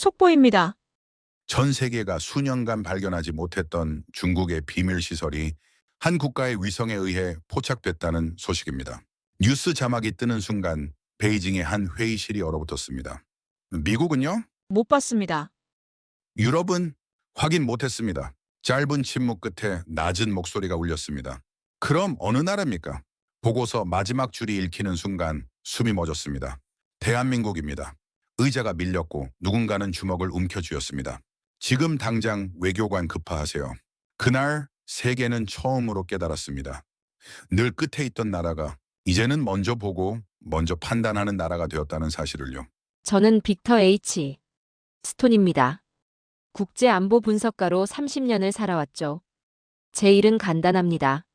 속보입니다. 전 세계가 수년간 발견하지 못했던 중국의 비밀 시설이 한 국가의 위성에 의해 포착됐다는 소식입니다. 뉴스 자막이 뜨는 순간 베이징의 한 회의실이 얼어붙었습니다. 미국은요? 못 봤습니다. 유럽은 확인 못했습니다. 짧은 침묵 끝에 낮은 목소리가 울렸습니다. 그럼 어느 나라입니까? 보고서 마지막 줄이 읽히는 순간 숨이 멎었습니다. 대한민국입니다. 의자가 밀렸고 누군가는 주먹을 움켜쥐었습니다. 지금 당장 외교관 급파하세요. 그날 세계는 처음으로 깨달았습니다. 늘 끝에 있던 나라가 이제는 먼저 보고 먼저 판단하는 나라가 되었다는 사실을요. 저는 빅터 H. 스톤입니다. 국제안보 분석가로 30년을 살아왔죠. 제 일은 간단합니다.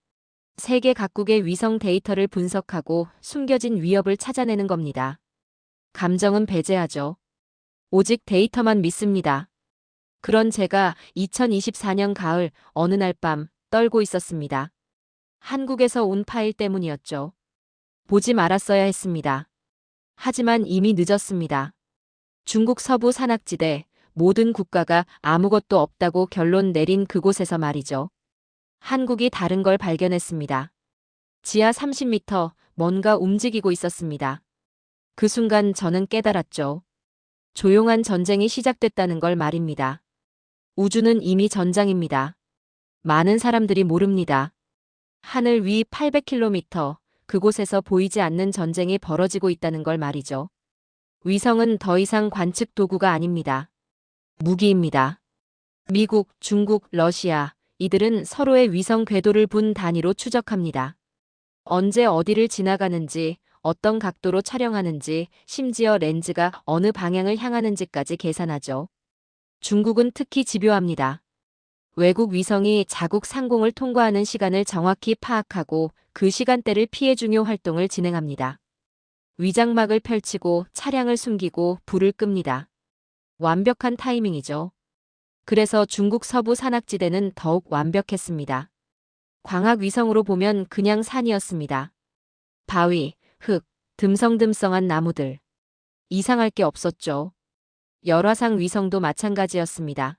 세계 각국의 위성 데이터를 분석하고 숨겨진 위협을 찾아내는 겁니다. 감정은 배제하죠. 오직 데이터만 믿습니다. 그런 제가 2024년 가을 어느 날 밤 떨고 있었습니다. 한국에서 온 파일 때문이었죠. 보지 말았어야 했습니다. 하지만 이미 늦었습니다. 중국 서부 산악지대 모든 국가가 아무것도 없다고 결론 내린 그곳에서 말이죠. 한국이 다른 걸 발견했습니다. 지하 30m 뭔가 움직이고 있었습니다. 그 순간 저는 깨달았죠. 조용한 전쟁이 시작됐다는 걸 말입니다. 우주는 이미 전장입니다. 많은 사람들이 모릅니다. 하늘 위 800km 그곳에서 보이지 않는 전쟁이 벌어지고 있다는 걸 말이죠. 위성은 더 이상 관측 도구가 아닙니다. 무기입니다. 미국, 중국, 러시아, 이들은 서로의 위성 궤도를 분 단위로 추적합니다. 언제 어디를 지나가는지, 어떤 각도로 촬영하는지, 심지어 렌즈가 어느 방향을 향하는지까지 계산하죠. 중국은 특히 집요합니다. 외국 위성이 자국 상공을 통과하는 시간을 정확히 파악하고 그 시간대를 피해 중요 활동을 진행합니다. 위장막을 펼치고 차량을 숨기고 불을 끕니다. 완벽한 타이밍이죠. 그래서 중국 서부 산악지대는 더욱 완벽했습니다. 광학 위성으로 보면 그냥 산이었습니다. 바위, 흙, 듬성듬성한 나무들. 이상할 게 없었죠. 열화상 위성도 마찬가지였습니다.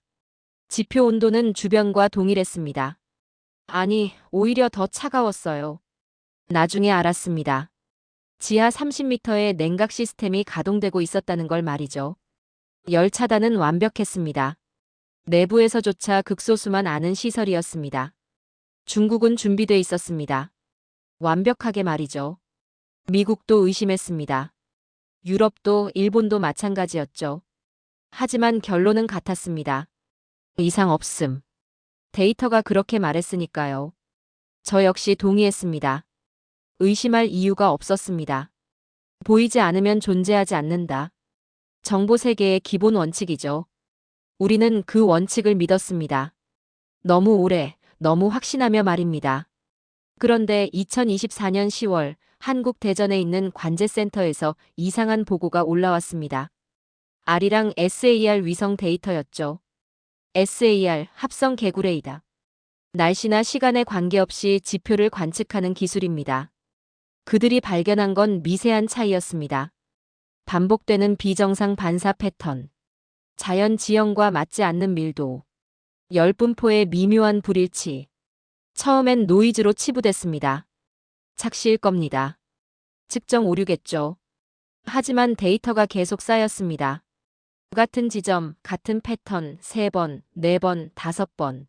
지표 온도는 주변과 동일했습니다. 아니, 오히려 더 차가웠어요. 나중에 알았습니다. 지하 30m의 냉각 시스템이 가동되고 있었다는 걸 말이죠. 열 차단은 완벽했습니다. 내부에서조차 극소수만 아는 시설이었습니다. 중국은 준비돼 있었습니다. 완벽하게 말이죠. 미국도 의심했습니다. 유럽도 일본도 마찬가지였죠. 하지만 결론은 같았습니다. 이상 없음. 데이터가 그렇게 말했으니까요. 저 역시 동의했습니다. 의심할 이유가 없었습니다. 보이지 않으면 존재하지 않는다. 정보 세계의 기본 원칙이죠. 우리는 그 원칙을 믿었습니다. 너무 오래, 너무 확신하며 말입니다. 그런데 2024년 10월 한국 대전에 있는 관제센터에서 이상한 보고가 올라왔습니다. 아리랑 SAR 위성 데이터였죠. SAR 합성 개구레이다. 날씨나 시간에 관계없이 지표를 관측하는 기술입니다. 그들이 발견한 건 미세한 차이였습니다. 반복되는 비정상 반사 패턴. 자연 지형과 맞지 않는 밀도. 열분포의 미묘한 불일치. 처음엔 노이즈로 치부됐습니다. 착시일 겁니다. 측정 오류겠죠. 하지만 데이터가 계속 쌓였습니다. 같은 지점, 같은 패턴 3번, 4번, 5번.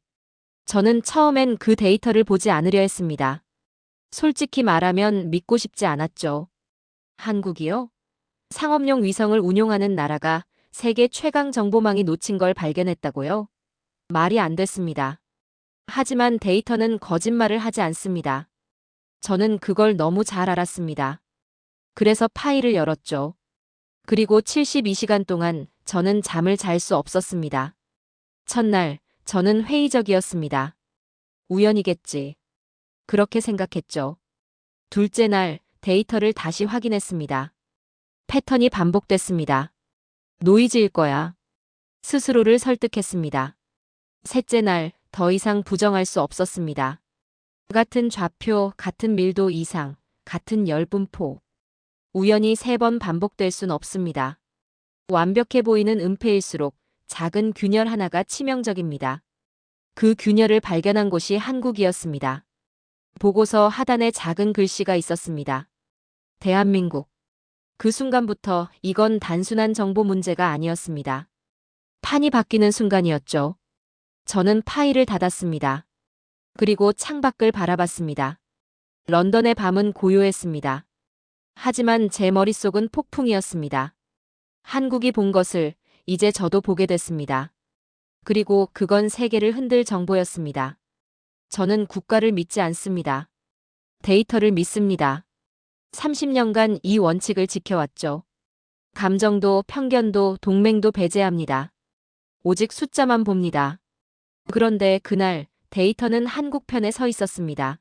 저는 처음엔 그 데이터를 보지 않으려 했습니다. 솔직히 말하면 믿고 싶지 않았죠. 한국이요? 상업용 위성을 운용하는 나라가 세계 최강 정보망이 놓친 걸 발견했다고요? 말이 안 됐습니다. 하지만 데이터는 거짓말을 하지 않습니다. 저는 그걸 너무 잘 알았습니다. 그래서 파일을 열었죠. 그리고 72시간 동안 저는 잠을 잘 수 없었습니다. 첫날, 저는 회의적이었습니다. 우연이겠지. 그렇게 생각했죠. 둘째 날, 데이터를 다시 확인했습니다. 패턴이 반복됐습니다. 노이즈일 거야. 스스로를 설득했습니다. 셋째 날, 더 이상 부정할 수 없었습니다. 같은 좌표, 같은 밀도 이상, 같은 열분포. 우연히 3번 반복될 순 없습니다. 완벽해 보이는 은폐일수록 작은 균열 하나가 치명적입니다. 그 균열을 발견한 곳이 한국이었습니다. 보고서 하단에 작은 글씨가 있었습니다. 대한민국. 그 순간부터 이건 단순한 정보 문제가 아니었습니다. 판이 바뀌는 순간이었죠. 저는 파일을 닫았습니다. 그리고 창밖을 바라봤습니다. 런던의 밤은 고요했습니다. 하지만 제 머릿속은 폭풍이었습니다. 한국이 본 것을 이제 저도 보게 됐습니다. 그리고 그건 세계를 흔들 정보였습니다. 저는 국가를 믿지 않습니다. 데이터를 믿습니다. 30년간 이 원칙을 지켜왔죠. 감정도 편견도 동맹도 배제합니다. 오직 숫자만 봅니다. 그런데 그날 데이터는 한국 편에 서 있었습니다.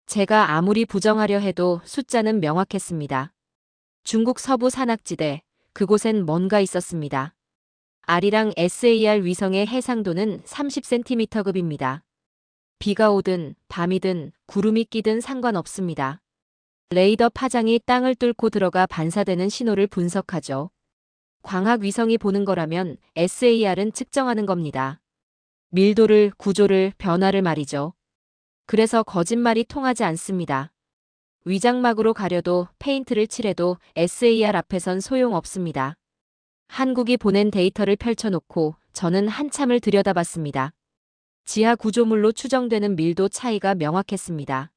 제가 아무리 부정하려 해도 숫자는 명확했습니다. 중국 서부 산악지대, 그곳엔 뭔가 있었습니다. 아리랑 SAR 위성의 해상도는 30cm급입니다. 비가 오든 밤이든 구름이 끼든 상관없습니다. 레이더 파장이 땅을 뚫고 들어가 반사되는 신호를 분석하죠. 광학 위성이 보는 거라면 SAR은 측정하는 겁니다. 밀도를, 구조를, 변화를 말이죠. 그래서 거짓말이 통하지 않습니다. 위장막으로 가려도 페인트를 칠해도 SAR 앞에선 소용없습니다. 한국이 보낸 데이터를 펼쳐놓고 저는 한참을 들여다봤습니다. 지하 구조물로 추정되는 밀도 차이가 명확했습니다.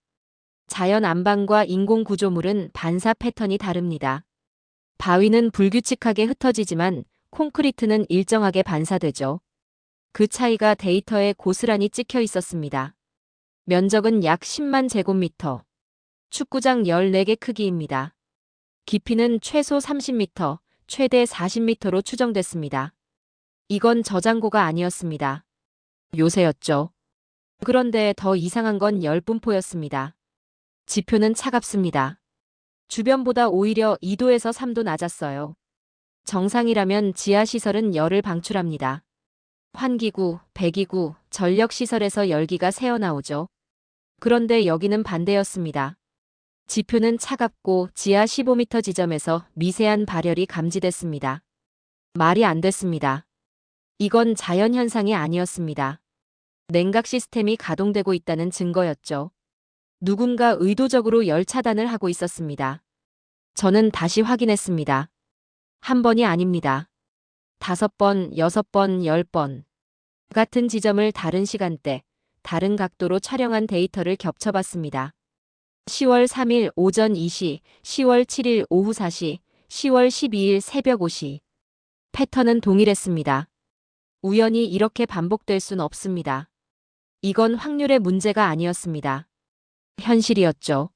자연 안방과 인공 구조물은 반사 패턴이 다릅니다. 바위는 불규칙하게 흩어지지만 콘크리트는 일정하게 반사되죠. 그 차이가 데이터에 고스란히 찍혀 있었습니다. 면적은 약 10만 제곱미터. 축구장 14개 크기입니다. 깊이는 최소 30m, 최대 40m로 추정됐습니다. 이건 저장고가 아니었습니다. 요새였죠. 그런데 더 이상한 건 열분포였습니다. 지표는 차갑습니다. 주변보다 오히려 2도에서 3도 낮았어요. 정상이라면 지하시설은 열을 방출합니다. 환기구, 배기구, 전력시설에서 열기가 새어나오죠. 그런데 여기는 반대였습니다. 지표는 차갑고 지하 15m 지점에서 미세한 발열이 감지됐습니다. 말이 안 됐습니다. 이건 자연현상이 아니었습니다. 냉각 시스템이 가동되고 있다는 증거였죠. 누군가 의도적으로 열 차단을 하고 있었습니다. 저는 다시 확인했습니다. 한 번이 아닙니다. 5번, 6번, 10번. 같은 지점을 다른 시간대, 다른 각도로 촬영한 데이터를 겹쳐봤습니다. 10월 3일 오전 2시, 10월 7일 오후 4시, 10월 12일 새벽 5시. 패턴은 동일했습니다. 우연히 이렇게 반복될 순 없습니다. 이건 확률의 문제가 아니었습니다. 현실이었죠.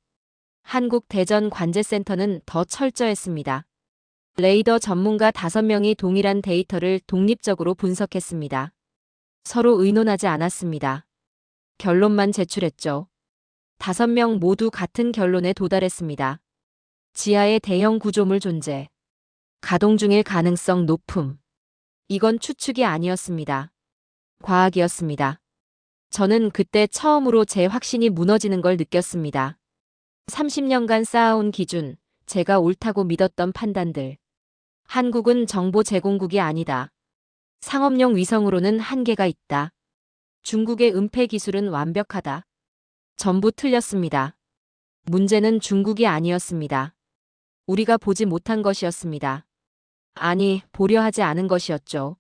한국 대전 관제센터는 더 철저했습니다. 레이더 전문가 5명이 동일한 데이터를 독립적으로 분석했습니다. 서로 의논하지 않았습니다. 결론만 제출했죠. 5명 모두 같은 결론에 도달했습니다. 지하에 대형 구조물 존재. 가동 중일 가능성 높음. 이건 추측이 아니었습니다. 과학이었습니다. 저는 그때 처음으로 제 확신이 무너지는 걸 느꼈습니다. 30년간 쌓아온 기준, 제가 옳다고 믿었던 판단들. 한국은 정보 제공국이 아니다. 상업용 위성으로는 한계가 있다. 중국의 은폐 기술은 완벽하다. 전부 틀렸습니다. 문제는 중국이 아니었습니다. 우리가 보지 못한 것이었습니다. 아니, 보려 하지 않은 것이었죠.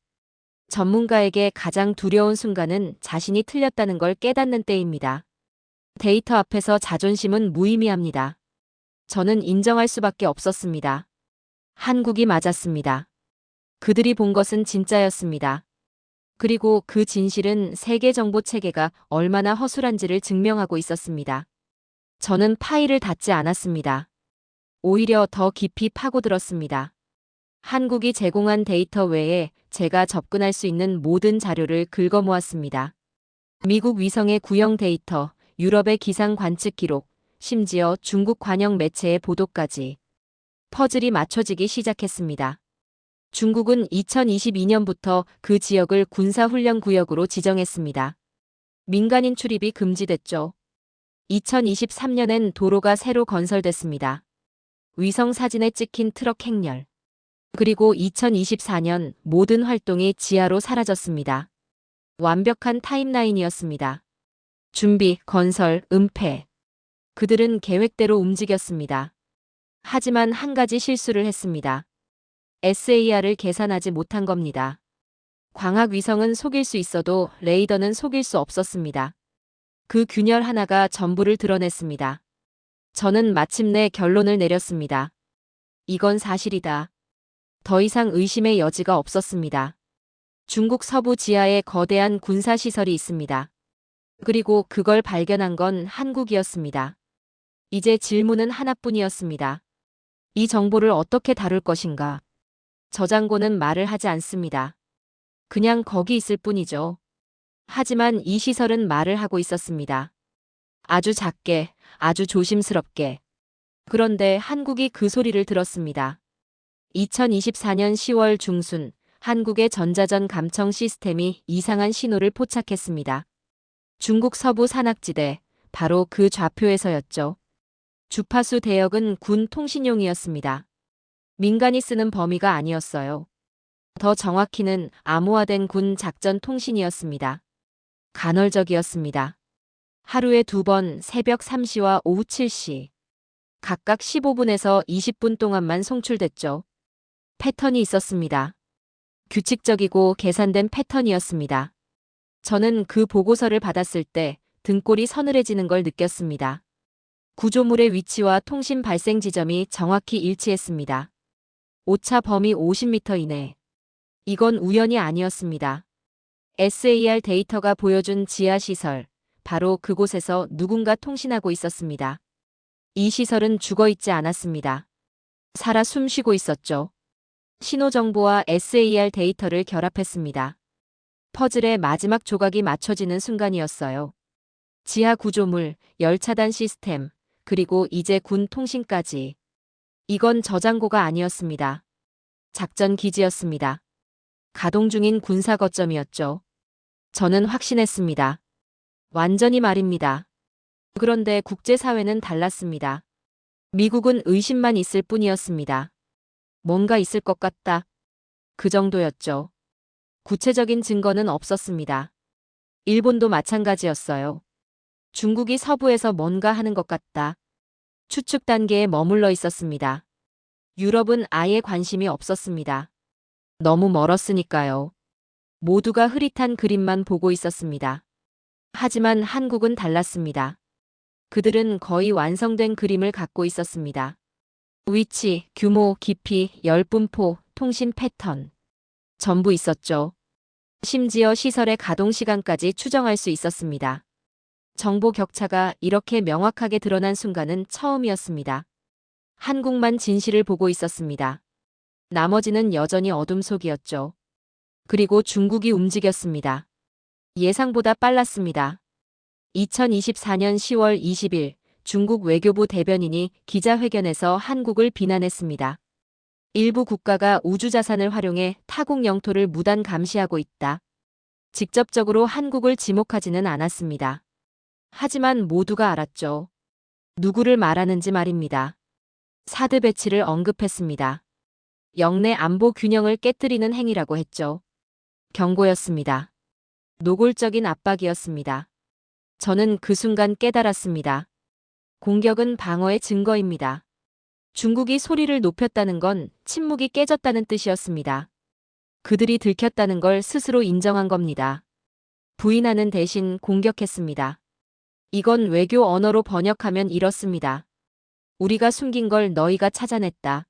전문가에게 가장 두려운 순간은 자신이 틀렸다는 걸 깨닫는 때입니다. 데이터 앞에서 자존심은 무의미합니다. 저는 인정할 수밖에 없었습니다. 한국이 맞았습니다. 그들이 본 것은 진짜였습니다. 그리고 그 진실은 세계 정보 체계가 얼마나 허술한지를 증명하고 있었습니다. 저는 파일을 닫지 않았습니다. 오히려 더 깊이 파고들었습니다. 한국이 제공한 데이터 외에 제가 접근할 수 있는 모든 자료를 긁어 모았습니다. 미국 위성의 구형 데이터, 유럽의 기상 관측 기록, 심지어 중국 관영 매체의 보도까지. 퍼즐이 맞춰지기 시작했습니다. 중국은 2022년부터 그 지역을 군사훈련 구역으로 지정했습니다. 민간인 출입이 금지됐죠. 2023년엔 도로가 새로 건설됐습니다. 위성 사진에 찍힌 트럭 행렬. 그리고 2024년 모든 활동이 지하로 사라졌습니다. 완벽한 타임라인이었습니다. 준비, 건설, 은폐. 그들은 계획대로 움직였습니다. 하지만 한 가지 실수를 했습니다. SAR을 계산하지 못한 겁니다. 광학 위성은 속일 수 있어도 레이더는 속일 수 없었습니다. 그 균열 하나가 전부를 드러냈습니다. 저는 마침내 결론을 내렸습니다. 이건 사실이다. 더 이상 의심의 여지가 없었습니다. 중국 서부 지하에 거대한 군사시설이 있습니다. 그리고 그걸 발견한 건 한국이었습니다. 이제 질문은 하나뿐이었습니다. 이 정보를 어떻게 다룰 것인가? 저장고는 말을 하지 않습니다. 그냥 거기 있을 뿐이죠. 하지만 이 시설은 말을 하고 있었습니다. 아주 작게, 아주 조심스럽게. 그런데 한국이 그 소리를 들었습니다. 2024년 10월 중순, 한국의 전자전 감청 시스템이 이상한 신호를 포착했습니다. 중국 서부 산악지대, 바로 그 좌표에서였죠. 주파수 대역은 군 통신용이었습니다. 민간이 쓰는 범위가 아니었어요. 더 정확히는 암호화된 군 작전 통신이었습니다. 간헐적이었습니다. 하루에 2번 새벽 3시와 오후 7시. 각각 15분에서 20분 동안만 송출됐죠. 패턴이 있었습니다. 규칙적이고 계산된 패턴이었습니다. 저는 그 보고서를 받았을 때 등골이 서늘해지는 걸 느꼈습니다. 구조물의 위치와 통신 발생 지점이 정확히 일치했습니다. 오차 범위 50m 이내. 이건 우연이 아니었습니다. SAR 데이터가 보여준 지하시설, 바로 그곳에서 누군가 통신하고 있었습니다. 이 시설은 죽어있지 않았습니다. 살아 숨쉬고 있었죠. 신호정보와 SAR 데이터를 결합했습니다. 퍼즐의 마지막 조각이 맞춰지는 순간이었어요. 지하 구조물, 열차단 시스템, 그리고 이제 군 통신까지. 이건 저장고가 아니었습니다. 작전 기지였습니다. 가동 중인 군사 거점이었죠. 저는 확신했습니다. 완전히 말입니다. 그런데 국제사회는 달랐습니다. 미국은 의심만 있을 뿐이었습니다. 뭔가 있을 것 같다. 그 정도였죠. 구체적인 증거는 없었습니다. 일본도 마찬가지였어요. 중국이 서부에서 뭔가 하는 것 같다. 추측 단계에 머물러 있었습니다. 유럽은 아예 관심이 없었습니다. 너무 멀었으니까요. 모두가 흐릿한 그림만 보고 있었습니다. 하지만 한국은 달랐습니다. 그들은 거의 완성된 그림을 갖고 있었습니다. 위치, 규모, 깊이, 열분포, 통신 패턴. 전부 있었죠. 심지어 시설의 가동 시간까지 추정할 수 있었습니다. 정보 격차가 이렇게 명확하게 드러난 순간은 처음이었습니다. 한국만 진실을 보고 있었습니다. 나머지는 여전히 어둠 속이었죠. 그리고 중국이 움직였습니다. 예상보다 빨랐습니다. 2024년 10월 20일 중국 외교부 대변인이 기자회견에서 한국을 비난했습니다. 일부 국가가 우주자산을 활용해 타국 영토를 무단 감시하고 있다. 직접적으로 한국을 지목하지는 않았습니다. 하지만 모두가 알았죠. 누구를 말하는지 말입니다. 사드 배치를 언급했습니다. 영내 안보 균형을 깨뜨리는 행위라고 했죠. 경고였습니다. 노골적인 압박이었습니다. 저는 그 순간 깨달았습니다. 공격은 방어의 증거입니다. 중국이 소리를 높였다는 건 침묵이 깨졌다는 뜻이었습니다. 그들이 들켰다는 걸 스스로 인정한 겁니다. 부인하는 대신 공격했습니다. 이건 외교 언어로 번역하면 이렇습니다. 우리가 숨긴 걸 너희가 찾아냈다.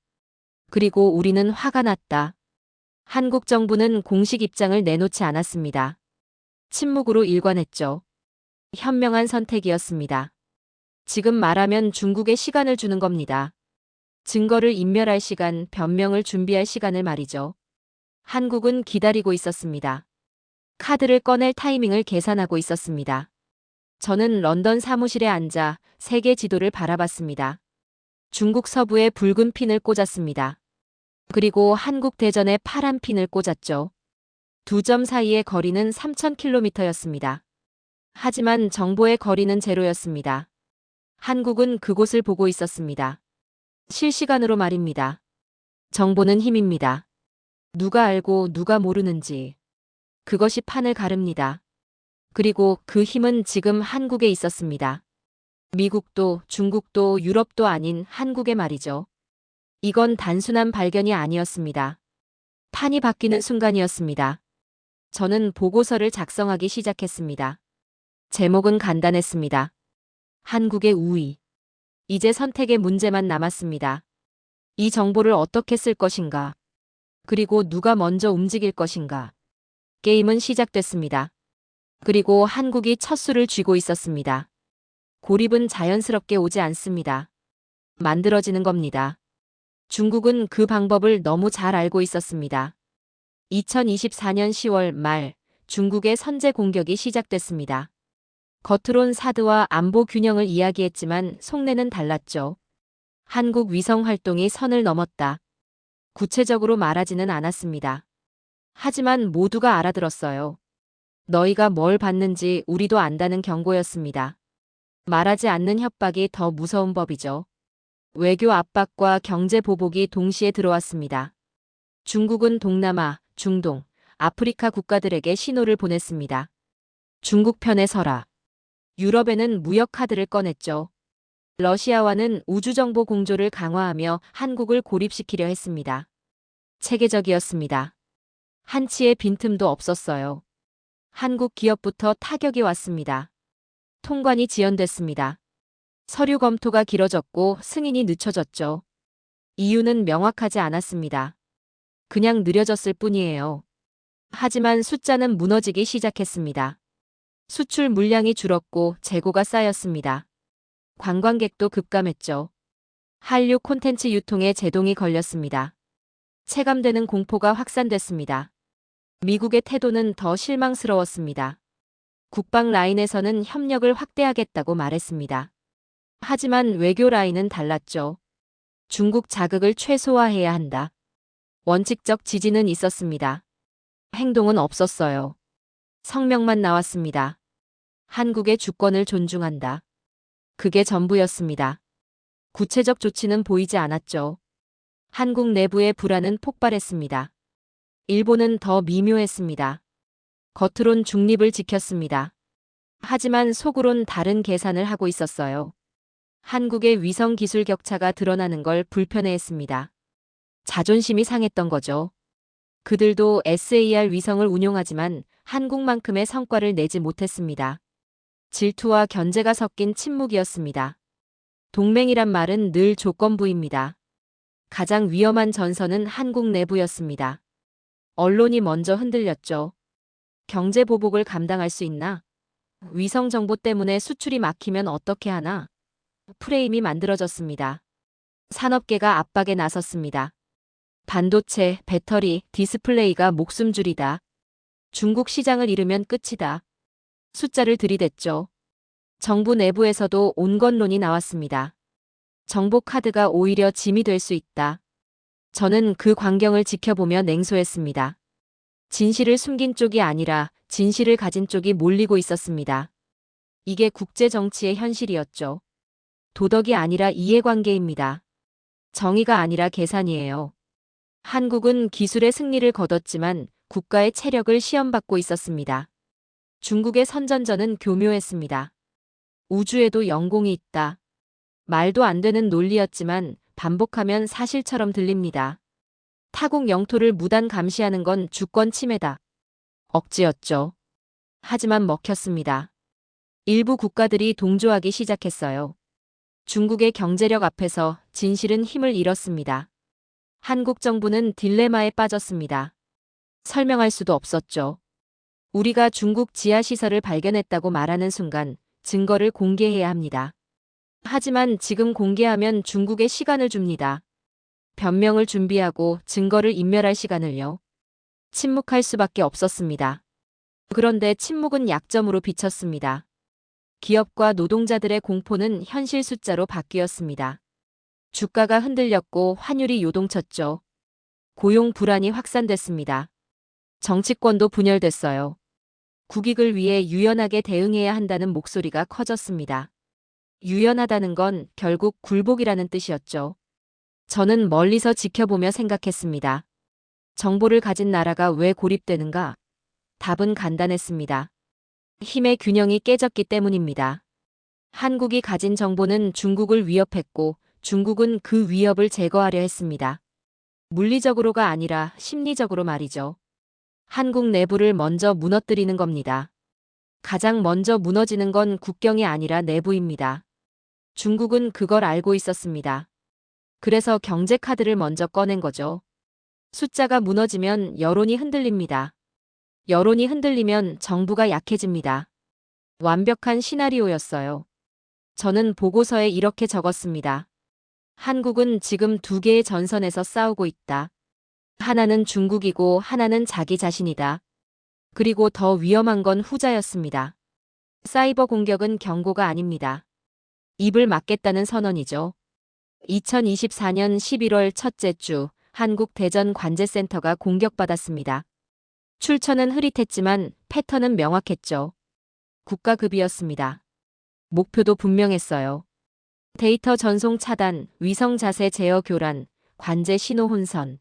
그리고 우리는 화가 났다. 한국 정부는 공식 입장을 내놓지 않았습니다. 침묵으로 일관했죠. 현명한 선택이었습니다. 지금 말하면 중국에 시간을 주는 겁니다. 증거를 인멸할 시간, 변명을 준비할 시간을 말이죠. 한국은 기다리고 있었습니다. 카드를 꺼낼 타이밍을 계산하고 있었습니다. 저는 런던 사무실에 앉아 세계 지도를 바라봤습니다. 중국 서부에 붉은 핀을 꽂았습니다. 그리고 한국 대전에 파란 핀을 꽂았죠. 두 점 사이의 거리는 3,000km였습니다. 하지만 정보의 거리는 제로였습니다. 한국은 그곳을 보고 있었습니다. 실시간으로 말입니다. 정보는 힘입니다. 누가 알고 누가 모르는지. 그것이 판을 가릅니다. 그리고 그 힘은 지금 한국에 있었습니다. 미국도 중국도 유럽도 아닌 한국에 말이죠. 이건 단순한 발견이 아니었습니다. 판이 바뀌는 순간이었습니다. 저는 보고서를 작성하기 시작했습니다. 제목은 간단했습니다. 한국의 우위. 이제 선택의 문제만 남았습니다. 이 정보를 어떻게 쓸 것인가? 그리고 누가 먼저 움직일 것인가? 게임은 시작됐습니다. 그리고 한국이 첫 수를 쥐고 있었습니다. 고립은 자연스럽게 오지 않습니다. 만들어지는 겁니다. 중국은 그 방법을 너무 잘 알고 있었습니다. 2024년 10월 말 중국의 선제 공격이 시작됐습니다. 겉으론 사드와 안보 균형을 이야기했지만 속내는 달랐죠. 한국 위성 활동이 선을 넘었다. 구체적으로 말하지는 않았습니다. 하지만 모두가 알아들었어요. 너희가 뭘 받는지 우리도 안다는 경고였습니다. 말하지 않는 협박이 더 무서운 법이죠. 외교 압박과 경제 보복이 동시에 들어왔습니다. 중국은 동남아, 중동, 아프리카 국가들에게 신호를 보냈습니다. 중국 편에 서라. 유럽에는 무역 카드를 꺼냈죠. 러시아와는 우주정보 공조를 강화하며 한국을 고립시키려 했습니다. 체계적이었습니다. 한치의 빈틈도 없었어요. 한국 기업부터 타격이 왔습니다. 통관이 지연됐습니다. 서류 검토가 길어졌고 승인이 늦춰졌죠. 이유는 명확하지 않았습니다. 그냥 느려졌을 뿐이에요. 하지만 숫자는 무너지기 시작했습니다. 수출 물량이 줄었고 재고가 쌓였습니다. 관광객도 급감했죠. 한류 콘텐츠 유통에 제동이 걸렸습니다. 체감되는 공포가 확산됐습니다. 미국의 태도는 더 실망스러웠습니다. 국방 라인에서는 협력을 확대하겠다고 말했습니다. 하지만 외교 라인은 달랐죠. 중국 자극을 최소화해야 한다. 원칙적 지지는 있었습니다. 행동은 없었어요. 성명만 나왔습니다. 한국의 주권을 존중한다. 그게 전부였습니다. 구체적 조치는 보이지 않았죠. 한국 내부의 불안은 폭발했습니다. 일본은 더 미묘했습니다. 겉으론 중립을 지켰습니다. 하지만 속으론 다른 계산을 하고 있었어요. 한국의 위성 기술 격차가 드러나는 걸 불편해했습니다. 자존심이 상했던 거죠. 그들도 SAR 위성을 운용하지만 한국만큼의 성과를 내지 못했습니다. 질투와 견제가 섞인 침묵이었습니다. 동맹이란 말은 늘 조건부입니다. 가장 위험한 전선은 한국 내부였습니다. 언론이 먼저 흔들렸죠. 경제 보복을 감당할 수 있나? 위성 정보 때문에 수출이 막히면 어떻게 하나? 프레임이 만들어졌습니다. 산업계가 압박에 나섰습니다. 반도체, 배터리, 디스플레이가 목숨줄이다. 중국 시장을 잃으면 끝이다. 숫자를 들이댔죠. 정부 내부에서도 온건론이 나왔습니다. 정보 카드가 오히려 짐이 될 수 있다. 저는 그 광경을 지켜보며 냉소했습니다. 진실을 숨긴 쪽이 아니라 진실을 가진 쪽이 몰리고 있었습니다. 이게 국제 정치의 현실이었죠. 도덕이 아니라 이해관계입니다. 정의가 아니라 계산이에요. 한국은 기술의 승리를 거뒀지만 국가의 체력을 시험받고 있었습니다. 중국의 선전전은 교묘했습니다. 우주에도 영공이 있다. 말도 안 되는 논리였지만 반복하면 사실처럼 들립니다. 타국 영토를 무단 감시하는 건 주권 침해다. 억지였죠. 하지만 먹혔습니다. 일부 국가들이 동조하기 시작했어요. 중국의 경제력 앞에서 진실은 힘을 잃었습니다. 한국 정부는 딜레마에 빠졌습니다. 설명할 수도 없었죠. 우리가 중국 지하시설을 발견했다고 말하는 순간 증거를 공개해야 합니다. 하지만 지금 공개하면 중국에 시간을 줍니다. 변명을 준비하고 증거를 인멸할 시간을요. 침묵할 수밖에 없었습니다. 그런데 침묵은 약점으로 비쳤습니다. 기업과 노동자들의 공포는 현실 숫자로 바뀌었습니다. 주가가 흔들렸고 환율이 요동쳤죠. 고용 불안이 확산됐습니다. 정치권도 분열됐어요. 국익을 위해 유연하게 대응해야 한다는 목소리가 커졌습니다. 유연하다는 건 결국 굴복이라는 뜻이었죠. 저는 멀리서 지켜보며 생각했습니다. 정보를 가진 나라가 왜 고립되는가? 답은 간단했습니다. 힘의 균형이 깨졌기 때문입니다. 한국이 가진 정보는 중국을 위협했고 중국은 그 위협을 제거하려 했습니다. 물리적으로가 아니라 심리적으로 말이죠. 한국 내부를 먼저 무너뜨리는 겁니다. 가장 먼저 무너지는 건 국경이 아니라 내부입니다. 중국은 그걸 알고 있었습니다. 그래서 경제 카드를 먼저 꺼낸 거죠. 숫자가 무너지면 여론이 흔들립니다. 여론이 흔들리면 정부가 약해집니다. 완벽한 시나리오였어요. 저는 보고서에 이렇게 적었습니다. 한국은 지금 두 개의 전선에서 싸우고 있다. 하나는 중국이고 하나는 자기 자신이다. 그리고 더 위험한 건 후자였습니다. 사이버 공격은 경고가 아닙니다. 입을 막겠다는 선언이죠. 2024년 11월 첫째 주 한국 대전관제센터가 공격받았습니다. 출처는 흐릿했지만 패턴은 명확했죠. 국가급이었습니다. 목표도 분명했어요. 데이터 전송 차단, 위성 자세 제어 교란, 관제 신호 혼선.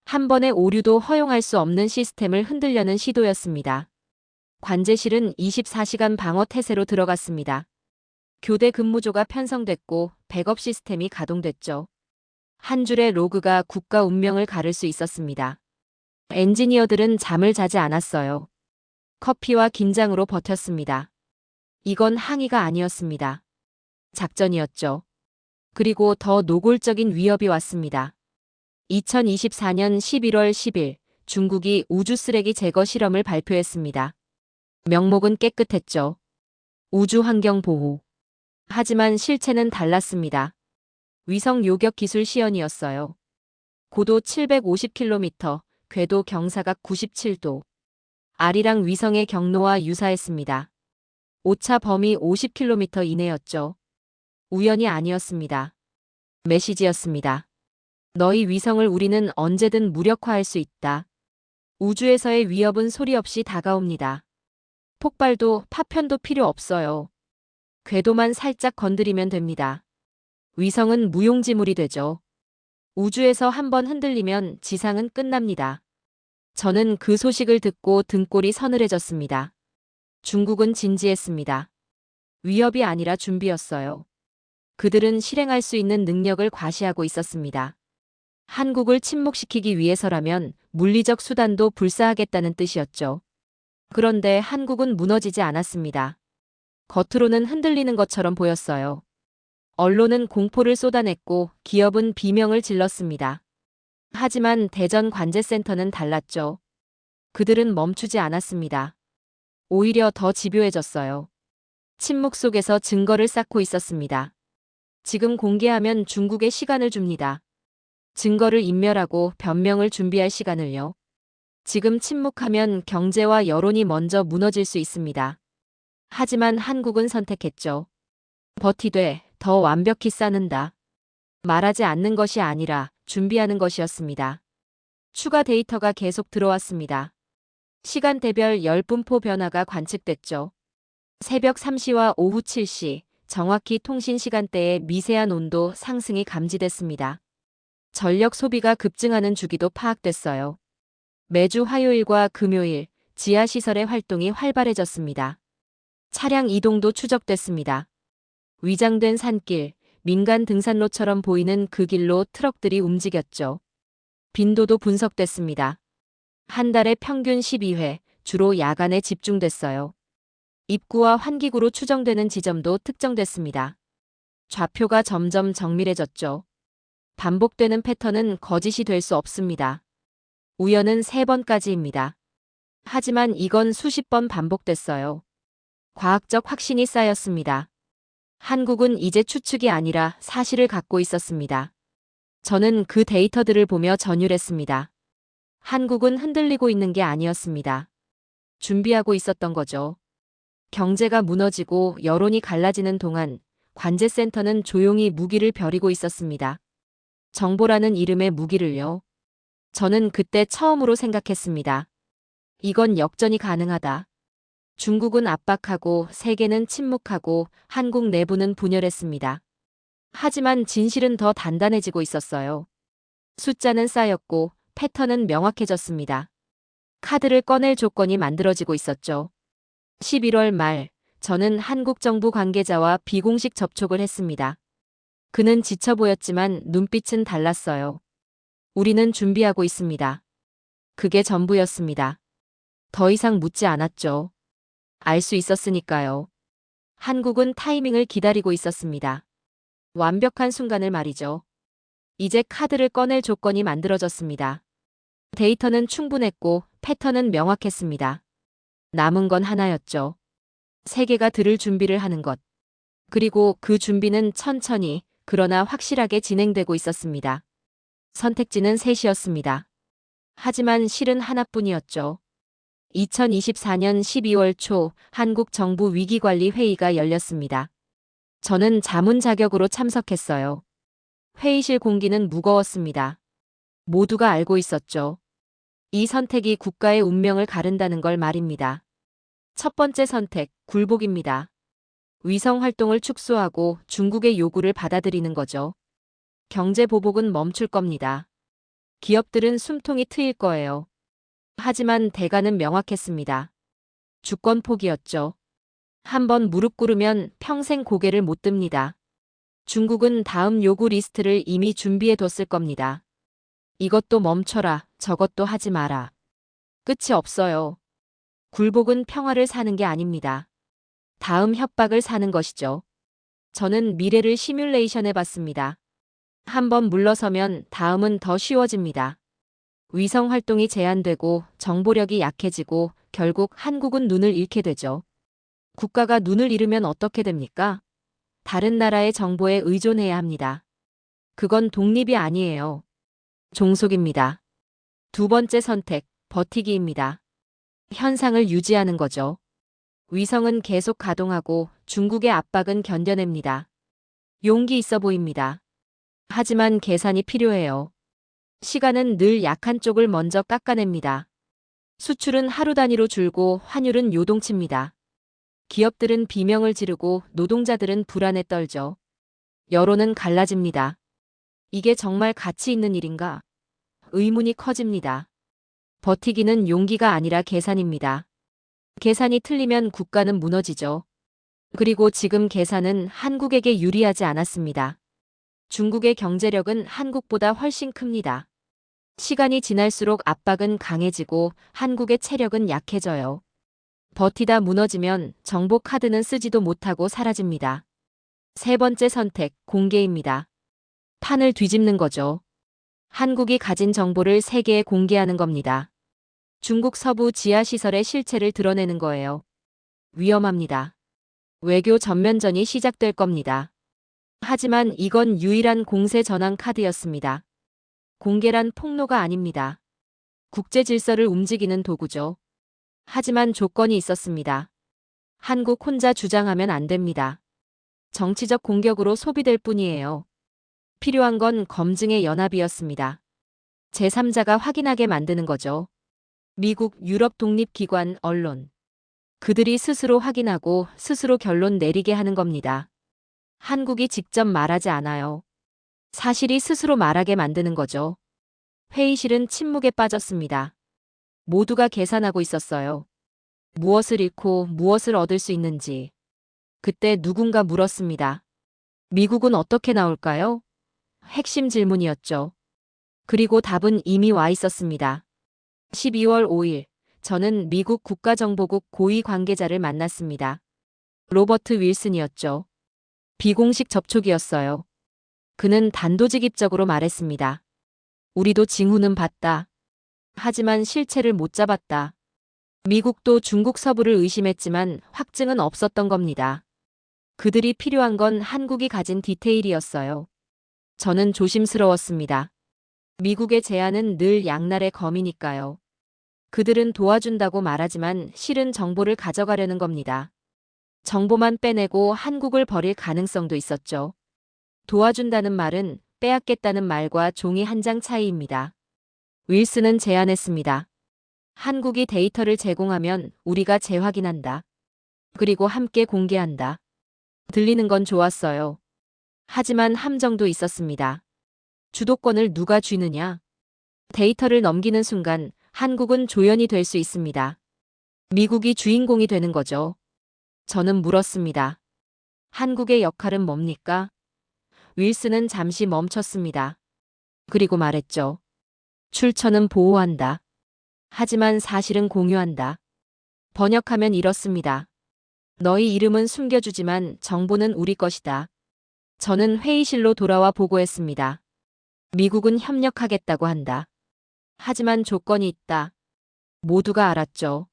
한 번의 오류도 허용할 수 없는 시스템을 흔들려는 시도였습니다. 관제실은 24시간 방어 태세로 들어갔습니다. 교대 근무조가 편성됐고 백업 시스템이 가동됐죠. 한 줄의 로그가 국가 운명을 가를 수 있었습니다. 엔지니어들은 잠을 자지 않았어요. 커피와 긴장으로 버텼습니다. 이건 항의가 아니었습니다. 작전이었죠. 그리고 더 노골적인 위협이 왔습니다. 2024년 11월 10일 중국이 우주 쓰레기 제거 실험을 발표했습니다. 명목은 깨끗했죠. 우주 환경 보호. 하지만 실체는 달랐습니다. 위성 요격 기술 시연이었어요. 고도 750km, 궤도 경사각 97도. 아리랑 위성의 경로와 유사했습니다. 오차 범위 50km 이내였죠. 우연이 아니었습니다. 메시지였습니다. 너희 위성을 우리는 언제든 무력화할 수 있다. 우주에서의 위협은 소리 없이 다가옵니다. 폭발도 파편도 필요 없어요. 궤도만 살짝 건드리면 됩니다. 위성은 무용지물이 되죠. 우주에서 한번 흔들리면 지상은 끝납니다. 저는 그 소식을 듣고 등골이 서늘해졌습니다. 중국은 진지했습니다. 위협이 아니라 준비였어요. 그들은 실행할 수 있는 능력을 과시하고 있었습니다. 한국을 침묵시키기 위해서라면 물리적 수단도 불사하겠다는 뜻이었죠. 그런데 한국은 무너지지 않았습니다. 겉으로는 흔들리는 것처럼 보였어요. 언론은 공포를 쏟아냈고 기업은 비명을 질렀습니다. 하지만 대전관제센터는 달랐죠. 그들은 멈추지 않았습니다. 오히려 더 집요해졌어요. 침묵 속에서 증거를 쌓고 있었습니다. 지금 공개하면 중국에 시간을 줍니다. 증거를 인멸하고 변명을 준비할 시간을요. 지금 침묵하면 경제와 여론이 먼저 무너질 수 있습니다. 하지만 한국은 선택했죠. 버티되 더 완벽히 쌓는다. 말하지 않는 것이 아니라 준비하는 것이었습니다. 추가 데이터가 계속 들어왔습니다. 시간대별 열분포 변화가 관측됐죠. 새벽 3시와 오후 7시, 정확히 통신 시간대에 미세한 온도 상승이 감지됐습니다. 전력 소비가 급증하는 주기도 파악됐어요. 매주 화요일과 금요일, 지하시설의 활동이 활발해졌습니다. 차량 이동도 추적됐습니다. 위장된 산길, 민간 등산로처럼 보이는 그 길로 트럭들이 움직였죠. 빈도도 분석됐습니다. 한 달에 평균 12회, 주로 야간에 집중됐어요. 입구와 환기구로 추정되는 지점도 특정됐습니다. 좌표가 점점 정밀해졌죠. 반복되는 패턴은 거짓이 될 수 없습니다. 우연은 3번까지입니다. 하지만 이건 수십 번 반복됐어요. 과학적 확신이 쌓였습니다. 한국은 이제 추측이 아니라 사실을 갖고 있었습니다. 저는 그 데이터들을 보며 전율했습니다. 한국은 흔들리고 있는 게 아니었습니다. 준비하고 있었던 거죠. 경제가 무너지고 여론이 갈라지는 동안 관제센터는 조용히 무기를 벼리고 있었습니다. 정보라는 이름의 무기를요. 저는 그때 처음으로 생각했습니다. 이건 역전이 가능하다. 중국은 압박하고 세계는 침묵하고 한국 내부는 분열했습니다. 하지만 진실은 더 단단해지고 있었어요. 숫자는 쌓였고 패턴은 명확해졌습니다. 카드를 꺼낼 조건이 만들어지고 있었죠. 11월 말, 저는 한국 정부 관계자와 비공식 접촉을 했습니다. 그는 지쳐 보였지만 눈빛은 달랐어요. 우리는 준비하고 있습니다. 그게 전부였습니다. 더 이상 묻지 않았죠. 알 수 있었으니까요. 한국은 타이밍을 기다리고 있었습니다. 완벽한 순간을 말이죠. 이제 카드를 꺼낼 조건이 만들어졌습니다. 데이터는 충분했고 패턴은 명확했습니다. 남은 건 하나였죠. 세계가 들을 준비를 하는 것. 그리고 그 준비는 천천히, 그러나 확실하게 진행되고 있었습니다. 선택지는 셋이었습니다. 하지만 실은 하나뿐이었죠. 2024년 12월 초 한국 정부 위기관리 회의가 열렸습니다. 저는 자문 자격으로 참석했어요. 회의실 공기는 무거웠습니다. 모두가 알고 있었죠. 이 선택이 국가의 운명을 가른다는 걸 말입니다. 첫 번째 선택, 굴복입니다. 위성 활동을 축소하고 중국의 요구를 받아들이는 거죠. 경제 보복은 멈출 겁니다. 기업들은 숨통이 트일 거예요. 하지만 대가는 명확했습니다. 주권 포기였죠. 한번 무릎 꿇으면 평생 고개를 못 듭니다. 중국은 다음 요구 리스트를 이미 준비해 뒀을 겁니다. 이것도 멈춰라, 저것도 하지 마라. 끝이 없어요. 굴복은 평화를 사는 게 아닙니다. 다음 협박을 사는 것이죠. 저는 미래를 시뮬레이션해 봤습니다. 한번 물러서면 다음은 더 쉬워집니다. 위성 활동이 제한되고 정보력이 약해지고 결국 한국은 눈을 잃게 되죠. 국가가 눈을 잃으면 어떻게 됩니까? 다른 나라의 정보에 의존해야 합니다. 그건 독립이 아니에요. 종속입니다. 두 번째 선택, 버티기입니다. 현상을 유지하는 거죠. 위성은 계속 가동하고 중국의 압박은 견뎌냅니다. 용기 있어 보입니다. 하지만 계산이 필요해요. 시간은 늘 약한 쪽을 먼저 깎아냅니다. 수출은 하루 단위로 줄고 환율은 요동칩니다. 기업들은 비명을 지르고 노동자들은 불안에 떨죠. 여론은 갈라집니다. 이게 정말 가치 있는 일인가? 의문이 커집니다. 버티기는 용기가 아니라 계산입니다. 계산이 틀리면 국가는 무너지죠. 그리고 지금 계산은 한국에게 유리하지 않았습니다. 중국의 경제력은 한국보다 훨씬 큽니다. 시간이 지날수록 압박은 강해지고 한국의 체력은 약해져요. 버티다 무너지면 정보 카드는 쓰지도 못하고 사라집니다. 세 번째 선택, 공개입니다. 판을 뒤집는 거죠. 한국이 가진 정보를 세계에 공개하는 겁니다. 중국 서부 지하시설의 실체를 드러내는 거예요. 위험합니다. 외교 전면전이 시작될 겁니다. 하지만 이건 유일한 공세 전환 카드였습니다. 공개란 폭로가 아닙니다. 국제 질서를 움직이는 도구죠. 하지만 조건이 있었습니다. 한국 혼자 주장하면 안 됩니다. 정치적 공격으로 소비될 뿐이에요. 필요한 건 검증의 연합이었습니다. 제3자가 확인하게 만드는 거죠. 미국, 유럽 독립기관, 언론. 그들이 스스로 확인하고 스스로 결론 내리게 하는 겁니다. 한국이 직접 말하지 않아요. 사실이 스스로 말하게 만드는 거죠. 회의실은 침묵에 빠졌습니다. 모두가 계산하고 있었어요. 무엇을 잃고 무엇을 얻을 수 있는지. 그때 누군가 물었습니다. 미국은 어떻게 나올까요? 핵심 질문이었죠. 그리고 답은 이미 와 있었습니다. 12월 5일, 저는 미국 국가정보국 고위 관계자를 만났습니다. 로버트 윌슨이었죠. 비공식 접촉이었어요. 그는 단도직입적으로 말했습니다. 우리도 징후는 봤다. 하지만 실체를 못 잡았다. 미국도 중국 서부를 의심했지만 확증은 없었던 겁니다. 그들이 필요한 건 한국이 가진 디테일이었어요. 저는 조심스러웠습니다. 미국의 제안은 늘 양날의 검이니까요. 그들은 도와준다고 말하지만 실은 정보를 가져가려는 겁니다. 정보만 빼내고 한국을 버릴 가능성도 있었죠. 도와준다는 말은 빼앗겠다는 말과 종이 한 장 차이입니다. 윌슨은 제안했습니다. 한국이 데이터를 제공하면 우리가 재확인한다. 그리고 함께 공개한다. 들리는 건 좋았어요. 하지만 함정도 있었습니다. 주도권을 누가 쥐느냐? 데이터를 넘기는 순간 한국은 조연이 될 수 있습니다. 미국이 주인공이 되는 거죠. 저는 물었습니다. 한국의 역할은 뭡니까? 윌슨은 잠시 멈췄습니다. 그리고 말했죠. 출처는 보호한다. 하지만 사실은 공유한다. 번역하면 이렇습니다. 너희 이름은 숨겨주지만 정보는 우리 것이다. 저는 회의실로 돌아와 보고했습니다. 미국은 협력하겠다고 한다. 하지만 조건이 있다. 모두가 알았죠.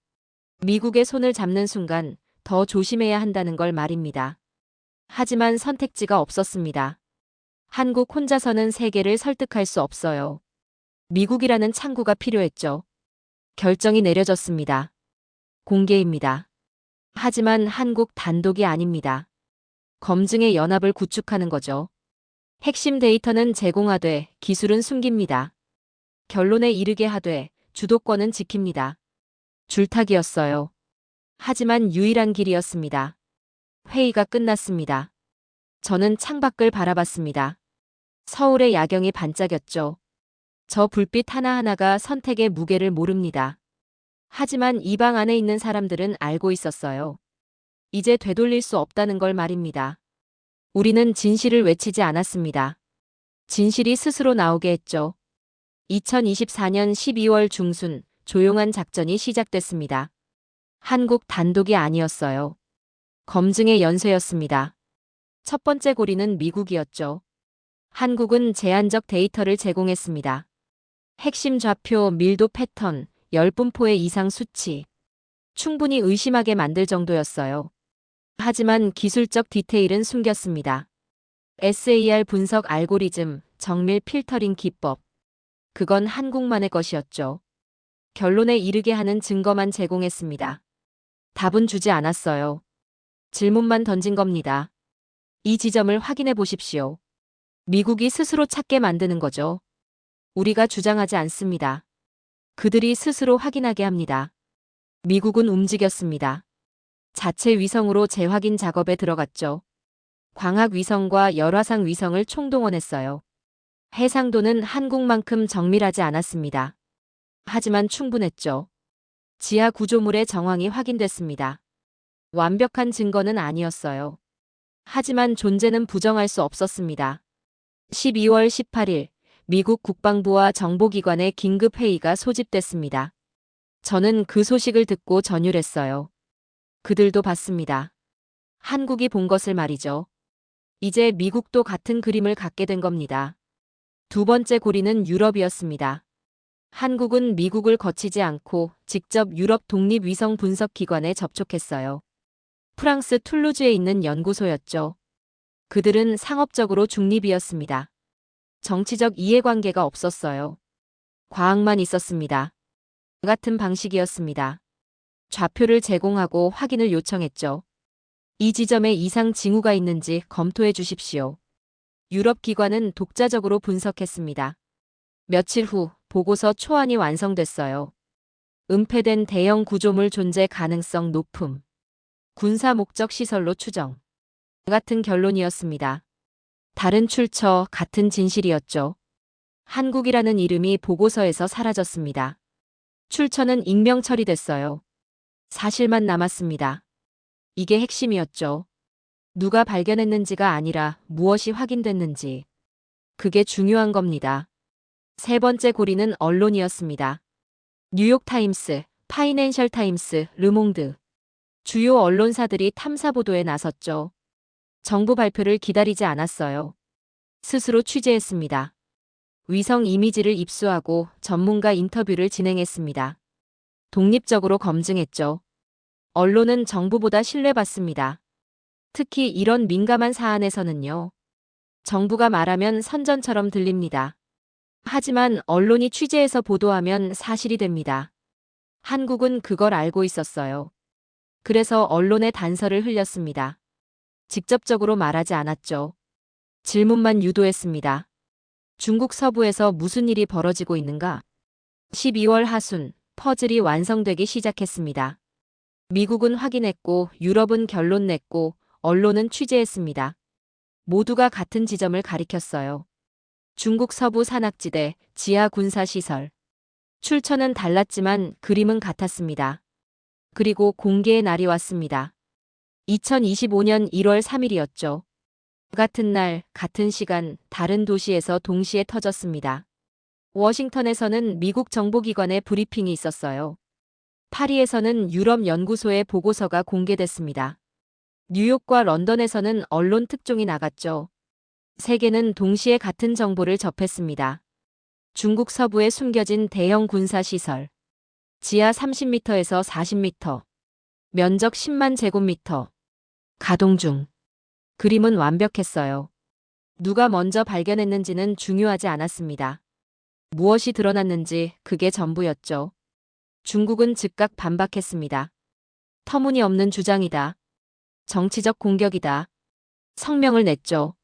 미국의 손을 잡는 순간 더 조심해야 한다는 걸 말입니다. 하지만 선택지가 없었습니다. 한국 혼자서는 세계를 설득할 수 없어요. 미국이라는 창구가 필요했죠. 결정이 내려졌습니다. 공개입니다. 하지만 한국 단독이 아닙니다. 검증의 연합을 구축하는 거죠. 핵심 데이터는 제공하되 기술은 숨깁니다. 결론에 이르게 하되 주도권은 지킵니다. 줄타기였어요. 하지만 유일한 길이었습니다. 회의가 끝났습니다. 저는 창밖을 바라봤습니다. 서울의 야경이 반짝였죠. 저 불빛 하나하나가 선택의 무게를 모릅니다. 하지만 이 방 안에 있는 사람들은 알고 있었어요. 이제 되돌릴 수 없다는 걸 말입니다. 우리는 진실을 외치지 않았습니다. 진실이 스스로 나오게 했죠. 2024년 12월 중순 조용한 작전이 시작됐습니다. 한국 단독이 아니었어요. 검증의 연쇄였습니다. 첫 번째 고리는 미국이었죠. 한국은 제한적 데이터를 제공했습니다. 핵심 좌표, 밀도 패턴, 10분포의 이상 수치. 충분히 의심하게 만들 정도였어요. 하지만 기술적 디테일은 숨겼습니다. SAR 분석 알고리즘, 정밀 필터링 기법. 그건 한국만의 것이었죠. 결론에 이르게 하는 증거만 제공했습니다. 답은 주지 않았어요. 질문만 던진 겁니다. 이 지점을 확인해 보십시오. 미국이 스스로 찾게 만드는 거죠. 우리가 주장하지 않습니다. 그들이 스스로 확인하게 합니다. 미국은 움직였습니다. 자체 위성으로 재확인 작업에 들어갔죠. 광학 위성과 열화상 위성을 총동원했어요. 해상도는 한국만큼 정밀하지 않았습니다. 하지만 충분했죠. 지하 구조물의 정황이 확인됐습니다. 완벽한 증거는 아니었어요. 하지만 존재는 부정할 수 없었습니다. 12월 18일 미국 국방부와 정보기관의 긴급회의가 소집됐습니다. 저는 그 소식을 듣고 전율했어요. 그들도 봤습니다. 한국이 본 것을 말이죠. 이제 미국도 같은 그림을 갖게 된 겁니다. 두 번째 고리는 유럽이었습니다. 한국은 미국을 거치지 않고 직접 유럽 독립위성 분석기관에 접촉했어요. 프랑스 툴루즈에 있는 연구소였죠. 그들은 상업적으로 중립이었습니다. 정치적 이해관계가 없었어요. 과학만 있었습니다. 같은 방식이었습니다. 좌표를 제공하고 확인을 요청했죠. 이 지점에 이상 징후가 있는지 검토해 주십시오. 유럽 기관은 독자적으로 분석했습니다. 며칠 후 보고서 초안이 완성됐어요. 은폐된 대형 구조물 존재 가능성 높음. 군사 목적 시설로 추정. 같은 결론이었습니다. 다른 출처, 같은 진실이었죠. 한국이라는 이름이 보고서에서 사라졌습니다. 출처는 익명 처리됐어요. 사실만 남았습니다. 이게 핵심이었죠. 누가 발견했는지가 아니라 무엇이 확인됐는지. 그게 중요한 겁니다. 세 번째 고리는 언론이었습니다. 뉴욕타임스, 파이낸셜 타임스, 르몽드. 주요 언론사들이 탐사 보도에 나섰죠. 정부 발표를 기다리지 않았어요. 스스로 취재했습니다. 위성 이미지를 입수하고 전문가 인터뷰를 진행했습니다. 독립적으로 검증했죠. 언론은 정부보다 신뢰받습니다. 특히 이런 민감한 사안에서는요. 정부가 말하면 선전처럼 들립니다. 하지만 언론이 취재해서 보도하면 사실이 됩니다. 한국은 그걸 알고 있었어요. 그래서 언론에 단서를 흘렸습니다. 직접적으로 말하지 않았죠. 질문만 유도했습니다. 중국 서부에서 무슨 일이 벌어지고 있는가? 12월 하순, 퍼즐이 완성되기 시작했습니다. 미국은 확인했고, 유럽은 결론 냈고, 언론은 취재했습니다. 모두가 같은 지점을 가리켰어요. 중국 서부 산악지대 지하 군사시설. 출처는 달랐지만 그림은 같았습니다. 그리고 공개의 날이 왔습니다. 2025년 1월 3일이었죠. 같은 날, 같은 시간, 다른 도시에서 동시에 터졌습니다. 워싱턴에서는 미국 정보기관의 브리핑이 있었어요. 파리에서는 유럽 연구소의 보고서가 공개됐습니다. 뉴욕과 런던에서는 언론 특종이 나갔죠. 세계는 동시에 같은 정보를 접했습니다. 중국 서부에 숨겨진 대형 군사시설. 지하 30m에서 40m. 면적 10만 제곱미터. 가동 중. 그림은 완벽했어요. 누가 먼저 발견했는지는 중요하지 않았습니다. 무엇이 드러났는지 그게 전부였죠. 중국은 즉각 반박했습니다. 터무니없는 주장이다. 정치적 공격이다. 성명을 냈죠.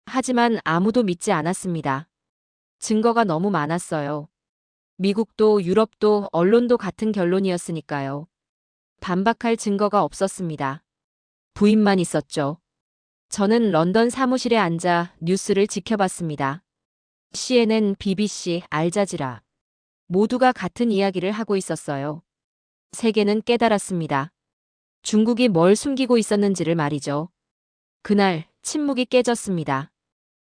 하지만 아무도 믿지 않았습니다. 증거가 너무 많았어요. 미국도 유럽도 언론도 같은 결론이었으니까요. 반박할 증거가 없었습니다. 부인만 있었죠. 저는 런던 사무실에 앉아 뉴스를 지켜봤습니다. CNN, BBC, 알자지라. 모두가 같은 이야기를 하고 있었어요. 세계는 깨달았습니다. 중국이 뭘 숨기고 있었는지를 말이죠. 그날 침묵이 깨졌습니다.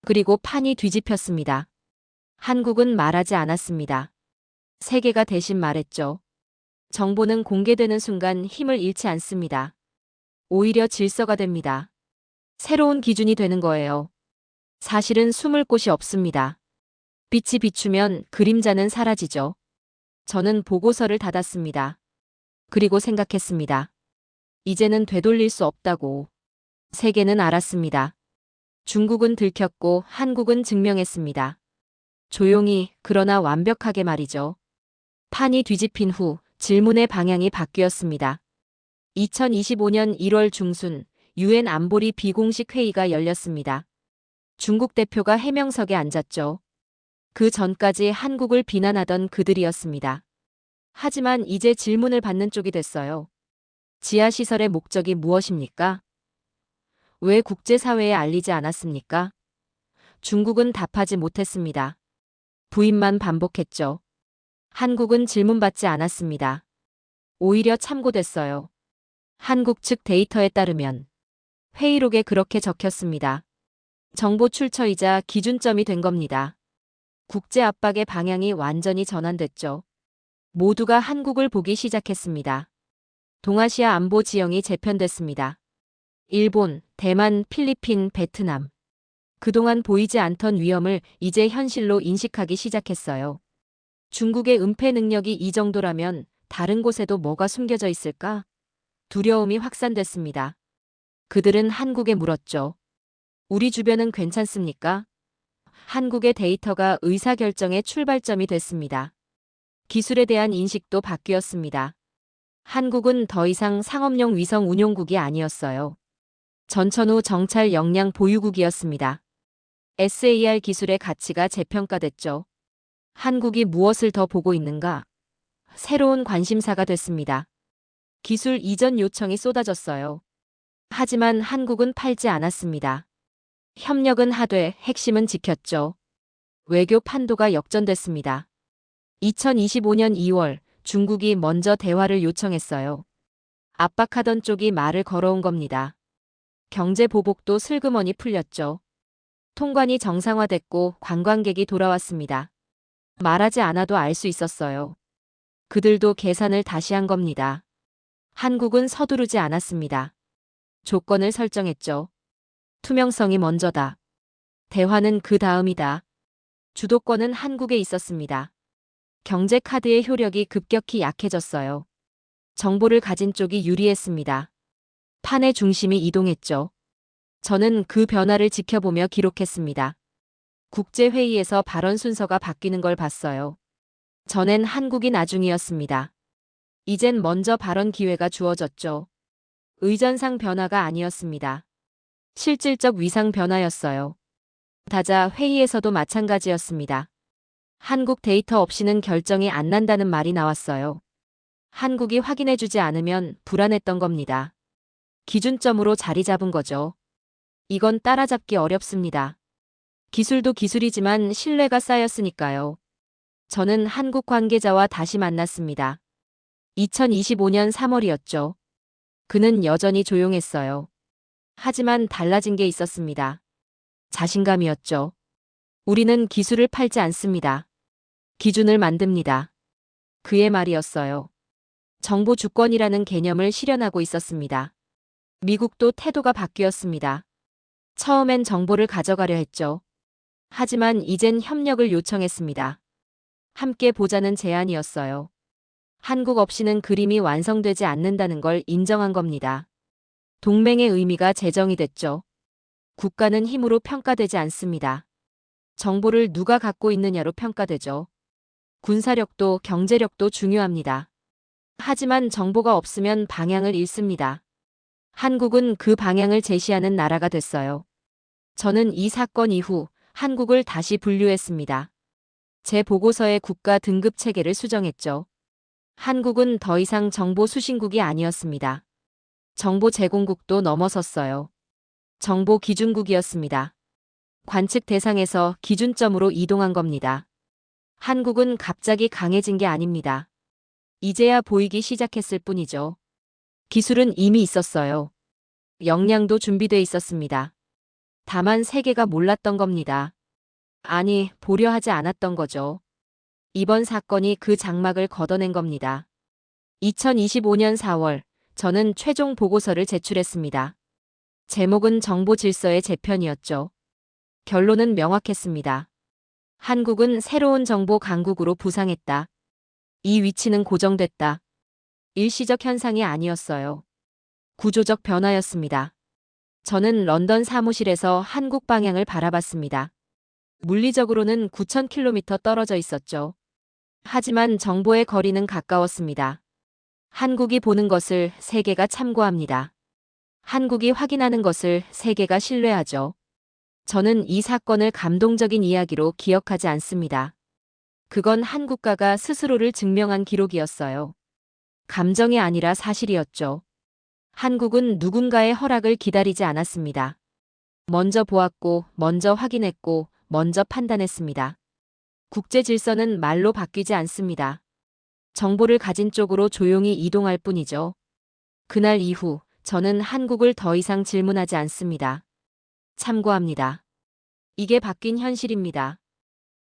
그리고 판이 뒤집혔습니다. 한국은 말하지 않았습니다. 세계가 대신 말했죠. 정보는 공개되는 순간 힘을 잃지 않습니다. 오히려 질서가 됩니다. 새로운 기준이 되는 거예요. 사실은 숨을 곳이 없습니다. 빛이 비추면 그림자는 사라지죠. 저는 보고서를 닫았습니다. 그리고 생각했습니다. 이제는 되돌릴 수 없다고. 세계는 알았습니다. 중국은 들켰고 한국은 증명했습니다. 조용히 그러나 완벽하게 말이죠. 판이 뒤집힌 후 질문의 방향이 바뀌었습니다. 2025년 1월 중순 유엔 안보리 비공식 회의가 열렸습니다. 중국 대표가 해명석에 앉았죠. 그 전까지 한국을 비난하던 그들이었습니다. 하지만 이제 질문을 받는 쪽이 됐어요. 지하시설의 목적이 무엇입니까? 왜 국제사회에 알리지 않았습니까? 중국은 답하지 못했습니다. 부인만 반복했죠. 한국은 질문받지 않았습니다. 오히려 참고됐어요. 한국 측 데이터에 따르면 회의록에 그렇게 적혔습니다. 정보 출처이자 기준점이 된 겁니다. 국제 압박의 방향이 완전히 전환됐죠. 모두가 한국을 보기 시작했습니다. 동아시아 안보 지형이 재편됐습니다. 일본, 대만, 필리핀, 베트남. 그동안 보이지 않던 위험을 이제 현실로 인식하기 시작했어요. 중국의 은폐 능력이 이 정도라면 다른 곳에도 뭐가 숨겨져 있을까? 두려움이 확산됐습니다. 그들은 한국에 물었죠. 우리 주변은 괜찮습니까? 한국의 데이터가 의사결정의 출발점이 됐습니다. 기술에 대한 인식도 바뀌었습니다. 한국은 더 이상 상업용 위성 운용국이 아니었어요. 전천후 정찰 역량 보유국이었습니다. SAR 기술의 가치가 재평가됐죠. 한국이 무엇을 더 보고 있는가? 새로운 관심사가 됐습니다. 기술 이전 요청이 쏟아졌어요. 하지만 한국은 팔지 않았습니다. 협력은 하되 핵심은 지켰죠. 외교 판도가 역전됐습니다. 2025년 2월 중국이 먼저 대화를 요청했어요. 압박하던 쪽이 말을 걸어온 겁니다. 경제 보복도 슬그머니 풀렸죠. 통관이 정상화됐고 관광객이 돌아왔습니다. 말하지 않아도 알 수 있었어요. 그들도 계산을 다시 한 겁니다. 한국은 서두르지 않았습니다. 조건을 설정했죠. 투명성이 먼저다. 대화는 그 다음이다. 주도권은 한국에 있었습니다. 경제 카드의 효력이 급격히 약해졌어요. 정보를 가진 쪽이 유리했습니다. 판의 중심이 이동했죠. 저는 그 변화를 지켜보며 기록했습니다. 국제회의에서 발언 순서가 바뀌는 걸 봤어요. 전엔 한국이 나중이었습니다. 이젠 먼저 발언 기회가 주어졌죠. 의전상 변화가 아니었습니다. 실질적 위상 변화였어요. 다자 회의에서도 마찬가지였습니다. 한국 데이터 없이는 결정이 안 난다는 말이 나왔어요. 한국이 확인해주지 않으면 불안했던 겁니다. 기준점으로 자리 잡은 거죠. 이건 따라잡기 어렵습니다. 기술도 기술이지만 신뢰가 쌓였으니까요. 저는 한국 관계자와 다시 만났습니다. 2025년 3월이었죠. 그는 여전히 조용했어요. 하지만 달라진 게 있었습니다. 자신감이었죠. 우리는 기술을 팔지 않습니다. 기준을 만듭니다. 그의 말이었어요. 정보 주권이라는 개념을 실현하고 있었습니다. 미국도 태도가 바뀌었습니다. 처음엔 정보를 가져가려 했죠. 하지만 이젠 협력을 요청했습니다. 함께 보자는 제안이었어요. 한국 없이는 그림이 완성되지 않는다는 걸 인정한 겁니다. 동맹의 의미가 재정이 됐죠. 국가는 힘으로 평가되지 않습니다. 정보를 누가 갖고 있느냐로 평가되죠. 군사력도 경제력도 중요합니다. 하지만 정보가 없으면 방향을 잃습니다. 한국은 그 방향을 제시하는 나라가 됐어요. 저는 이 사건 이후 한국을 다시 분류했습니다. 제 보고서의 국가 등급 체계를 수정했죠. 한국은 더 이상 정보 수신국이 아니었습니다. 정보 제공국도 넘어섰어요. 정보 기준국이었습니다. 관측 대상에서 기준점으로 이동한 겁니다. 한국은 갑자기 강해진 게 아닙니다. 이제야 보이기 시작했을 뿐이죠. 기술은 이미 있었어요. 역량도 준비돼 있었습니다. 다만 세계가 몰랐던 겁니다. 아니, 보려 하지 않았던 거죠. 이번 사건이 그 장막을 걷어낸 겁니다. 2025년 4월, 저는 최종 보고서를 제출했습니다. 제목은 정보 질서의 재편이었죠. 결론은 명확했습니다. 한국은 새로운 정보 강국으로 부상했다. 이 위치는 고정됐다. 일시적 현상이 아니었어요. 구조적 변화였습니다. 저는 런던 사무실에서 한국 방향을 바라봤습니다. 물리적으로는 9,000km 떨어져 있었죠. 하지만 정보의 거리는 가까웠습니다. 한국이 보는 것을 세계가 참고합니다. 한국이 확인하는 것을 세계가 신뢰하죠. 저는 이 사건을 감동적인 이야기로 기억하지 않습니다. 그건 한국가가 스스로를 증명한 기록이었어요. 감정이 아니라 사실이었죠. 한국은 누군가의 허락을 기다리지 않았습니다. 먼저 보았고, 먼저 확인했고, 먼저 판단했습니다. 국제 질서는 말로 바뀌지 않습니다. 정보를 가진 쪽으로 조용히 이동할 뿐이죠. 그날 이후 저는 한국을 더 이상 질문하지 않습니다. 참고합니다. 이게 바뀐 현실입니다.